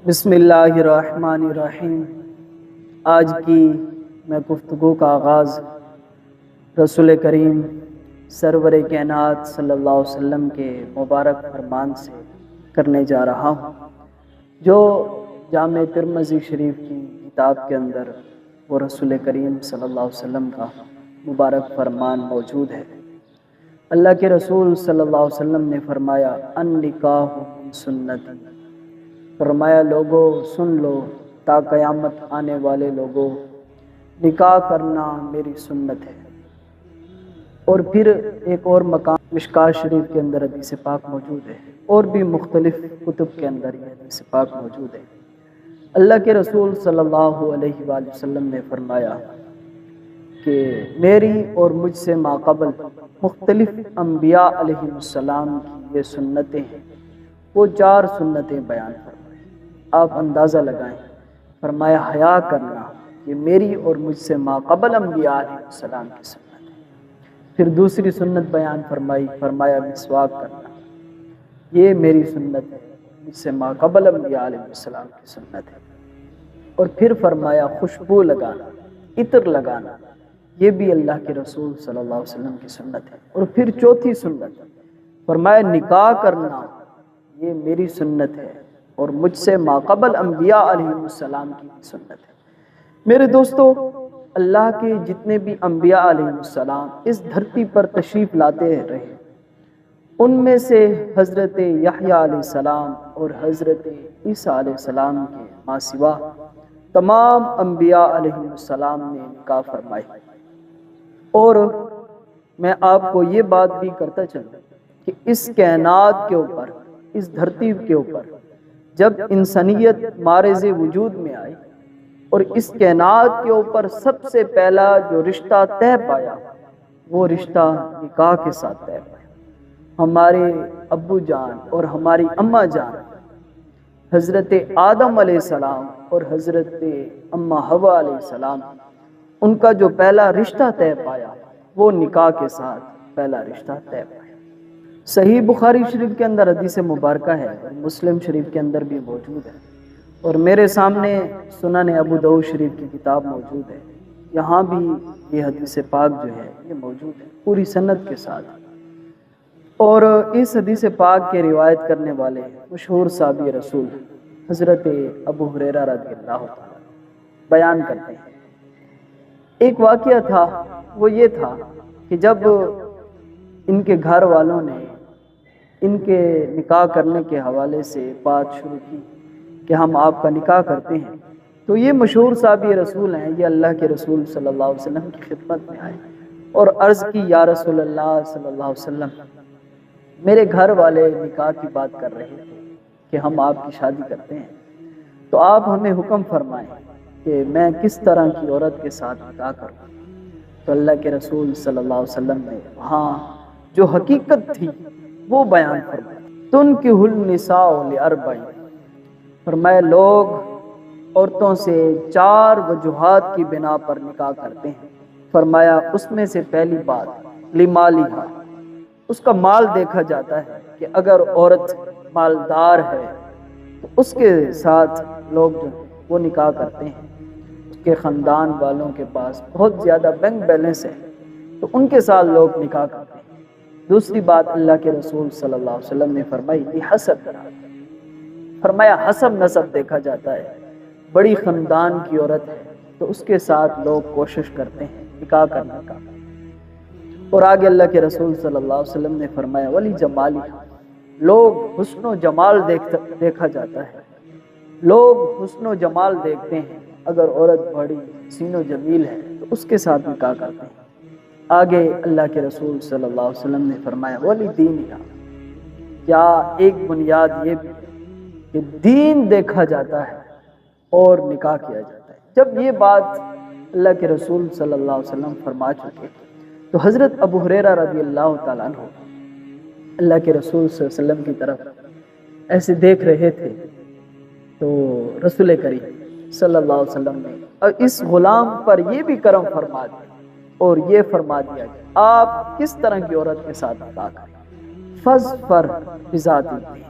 بسم اللہ الرحمن الرحیم۔ آج کی میں گفتگو کا آغاز رسول کریم سرور کائنات صلی اللہ علیہ وسلم کے مبارک فرمان سے کرنے جا رہا ہوں، جو جامع ترمذی شریف کی کتاب کے اندر وہ رسول کریم صلی اللہ علیہ وسلم کا مبارک فرمان موجود ہے۔ اللہ کے رسول صلی اللہ علیہ وسلم نے فرمایا النکاح من سنتی، فرمایا لوگوں سن لو تا قیامت آنے والے لوگوں، نکاح کرنا میری سنت ہے۔ اور پھر ایک اور مقام مشکوٰۃ شریف کے اندر حدیث پاک موجود ہے، اور بھی مختلف کتب کے اندر یہ حدیث پاک موجود ہے۔ اللہ کے رسول صلی اللہ علیہ وآلہ وسلم نے فرمایا کہ میری اور مجھ سے ماقبل مختلف انبیاء علیہ السلام کی یہ سنتیں ہیں، وہ 4 سنتیں بیان فرمائیں۔ آپ اندازہ لگائیں، فرمایا حیا کرنا، یہ میری اور مجھ سے ماقبل انبیاء علیہ السلام کی سنت ہے۔ پھر دوسری سنت بیان فرمائی، فرمایا مسواک کرنا، یہ میری سنت ہے، مجھ سے ماقبل انبیاء علیہ السلام کی سنت ہے۔ اور پھر فرمایا خوشبو لگانا، عطر لگانا، یہ بھی اللہ کے رسول صلی اللہ علیہ وسلم کی سنت ہے۔ اور پھر چوتھی سنت فرمایا نکاح کرنا، یہ میری سنت ہے اور مجھ سے ماقبل انبیاء علیہ السلام کی سنت ہے۔ میرے دوستو، اللہ کے جتنے بھی انبیاء علیہ السلام اس دھرتی پر تشریف لاتے رہے، ان میں سے حضرت یحییٰ علیہ السلام اور حضرت عیسیٰ علیہ السلام کے ماں سوا تمام انبیاء علیہ السلام نے نکاح فرمائی۔ اور میں آپ کو یہ بات بھی کرتا چلوں کہ اس کائنات کے اوپر، اس دھرتی کے اوپر جب انسانیت معرض وجود میں آئی اور اس کائنات کے اوپر سب سے پہلا جو رشتہ طے پایا، وہ رشتہ نکاح کے ساتھ طے پایا۔ ہمارے ابو جان اور ہماری اماں جان حضرت آدم علیہ السلام اور حضرت اماں حوا علیہ السلام، ان کا جو پہلا رشتہ طے پایا وہ نکاح کے ساتھ پہلا رشتہ طے پایا۔ صحیح بخاری شریف کے اندر حدیث مبارکہ ہے، اور مسلم شریف کے اندر بھی موجود ہے، اور میرے سامنے سنن ابو داؤد شریف کی کتاب موجود ہے، یہاں بھی یہ حدیث پاک جو ہے یہ موجود ہے پوری سند کے ساتھ۔ اور اس حدیث پاک کے روایت کرنے والے مشہور صحابی رسول حضرت ابو ہریرہ رضی اللہ تعالیٰ بیان کرتے ہیں۔ ایک واقعہ تھا، وہ یہ تھا کہ جب ان کے گھر والوں نے ان کے نکاح کرنے کے حوالے سے بات شروع کی کہ ہم آپ کا نکاح کرتے ہیں، تو یہ مشہور صحابی رسول ہیں، یہ اللہ کے رسول صلی اللہ علیہ وسلم کی خدمت میں آئے اور عرض کی یا رسول اللہ صلی اللہ علیہ وسلم، میرے گھر والے نکاح کی بات کر رہے تھے کہ ہم آپ کی شادی کرتے ہیں، تو آپ ہمیں حکم فرمائیں کہ میں کس طرح کی عورت کے ساتھ نکاح کروں۔ تو اللہ کے رسول صلی اللہ علیہ وسلم نے وہاں جو حقیقت تھی وہ بیان فرمائی، تنکح النساء لاربع، فرمایا لوگ عورتوں سے 4 وجوہات کی بنا پر نکاح کرتے ہیں۔ فرمایا اس میں سے پہلی بات لمالہا، اس کا مال دیکھا جاتا ہے کہ اگر عورت مالدار ہے تو اس کے ساتھ لوگ جو وہ نکاح کرتے ہیں، اس کے خاندان والوں کے پاس بہت زیادہ بینک بیلنس ہے تو ان کے ساتھ لوگ نکاح کرتے ہیں۔ دوسری بات اللہ کے رسول صلی اللہ علیہ وسلم نے فرمائی حسب، فرمایا حسب نسب دیکھا جاتا ہے، بڑی خاندان کی عورت ہے تو اس کے ساتھ لوگ کوشش کرتے ہیں نکاح کرنے کا۔ اور آگے اللہ کے رسول صلی اللہ علیہ وسلم نے فرمایا ولی جمالی، لوگ حسن و جمال دیکھا جاتا ہے، لوگ حسن و جمال دیکھتے ہیں، اگر عورت بڑی حسین و جمیل ہے تو اس کے ساتھ نکاح کرتے ہیں۔ آگے اللہ کے رسول صلی اللہ علیہ وسلم نے فرمایا ولی دینہا، کیا ایک بنیاد یہ بھی کہ دین دیکھا جاتا ہے اور نکاح کیا جاتا ہے۔ جب یہ بات اللہ کے رسول صلی اللہ علیہ وسلم فرما چکے تو حضرت ابو ہریرہ رضی اللہ تعالیٰ عنہ اللہ کے رسول صلی اللہ علیہ وسلم کی طرف ایسے دیکھ رہے تھے، تو رسول کریم صلی اللہ علیہ وسلم نے اس غلام پر یہ بھی کرم فرما دیا اور یہ فرما دیا کہ آپ کس طرح کی عورت کے ساتھ نکاح کریں، فظفر بذات الدین،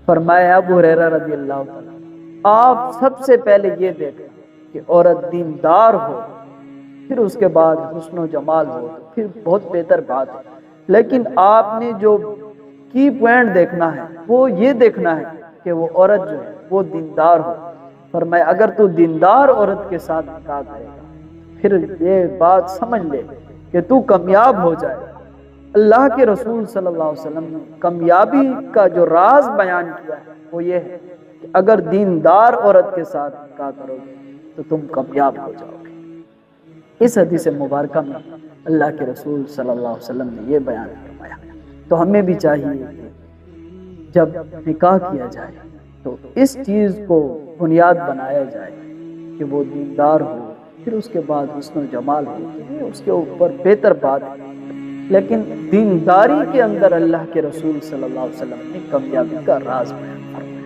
فرمایا ابو ہریرہ رضی اللہ تعالیٰ، آپ سب سے پہلے یہ دیکھیں کہ عورت دیندار ہو، پھر اس کے بعد حسن و جمال ہو، تو پھر بہت بہتر بات ہے۔ لیکن آپ نے جو کی پوائنٹ دیکھنا ہے وہ یہ دیکھنا ہے کہ وہ عورت جو ہے وہ دیندار ہو۔ فرمایا اگر تو دیندار عورت کے ساتھ نکاح کرے گا پھر یہ بات سمجھ لے کہ تو کامیاب ہو جائے۔ اللہ کے رسول صلی اللہ علیہ وسلم نے کامیابی کا جو راز بیان کیا ہے وہ یہ ہے کہ اگر دیندار عورت کے ساتھ نکاح کرو گے تو تم کامیاب ہو جاؤ گے۔ اس حدیث مبارکہ میں اللہ کے رسول صلی اللہ علیہ وسلم نے یہ بیان فرمایا۔ تو ہمیں بھی چاہیے کہ جب نکاح کیا جائے تو اس چیز کو بنیاد بنایا جائے کہ وہ دیندار ہو، پھر اس کے بعد حسن و جمال ہو، یہ اس کے اوپر بہتر بات ہے۔ لیکن دینداری کے اندر اللہ کے رسول صلی اللہ علیہ وسلم نے کامیابی کا راز بیان فرمایا۔